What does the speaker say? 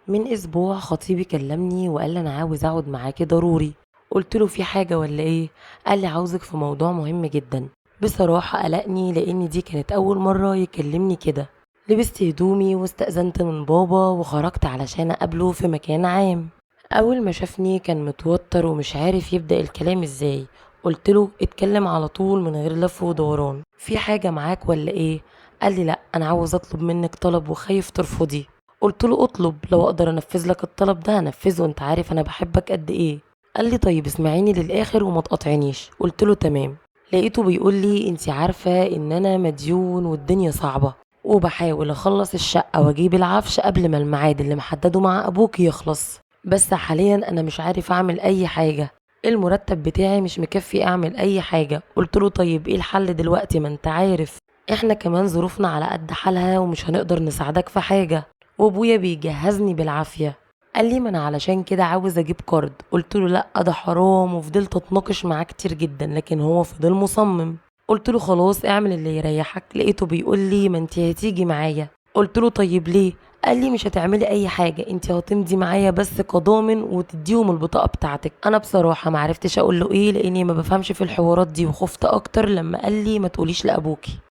من اسبوع خطيبي كلمني وقال لي انا عاوز اقعد معاكي ضروري. قلت له في حاجه ولا ايه؟ قال لي عاوزك في موضوع مهم جدا. بصراحه قلقني لان دي كانت اول مره يكلمني كده. لبست هدومي واستأذنت من بابا وخرجت علشان اقابله في مكان عام. اول ما شافني كان متوتر ومش عارف يبدأ الكلام ازاي. قلت له اتكلم على طول من غير لف ودوران، في حاجه معاك ولا ايه؟ قال لي لا انا عاوز اطلب منك طلب وخايف ترفضي. قلت له اطلب، لو اقدر انفذ لك الطلب ده هنفذه، انت عارف انا بحبك قد ايه. قال لي طيب اسمعيني للاخر وما تقاطعنيش. قلت له تمام. لقيته بيقول لي انت عارفه ان انا مديون والدنيا صعبه، وبحاول اخلص الشقه واجيب العفش قبل ما الميعاد اللي محدده مع ابوك يخلص، بس حاليا انا مش عارف اعمل اي حاجه. المرتب بتاعي مش مكفي اعمل اي حاجه. قلت له طيب ايه الحل دلوقتي؟ ما انت عارف احنا كمان ظروفنا على قد حالها ومش هنقدر نساعدك في حاجه، وابويا بيجهزني بالعافيه. قال لي ما انا علشان كده عاوز اجيب كارد. قلت له لا ده حرام، وفضلت اتناقش معاه كتير جدا لكن هو فضل مصمم. قلت له خلاص اعمل اللي يريحك. لقيته بيقول لي ما انت هتيجي معايا. قلت له طيب ليه؟ قال لي مش هتعملي اي حاجه، انت هتمضي معايا بس كضامن وتديهم البطاقه بتاعتك. انا بصراحه ما عرفتش اقول له ايه لاني ما بفهمش في الحوارات دي، وخفت اكتر لما قال لي ما تقوليش لابوكي.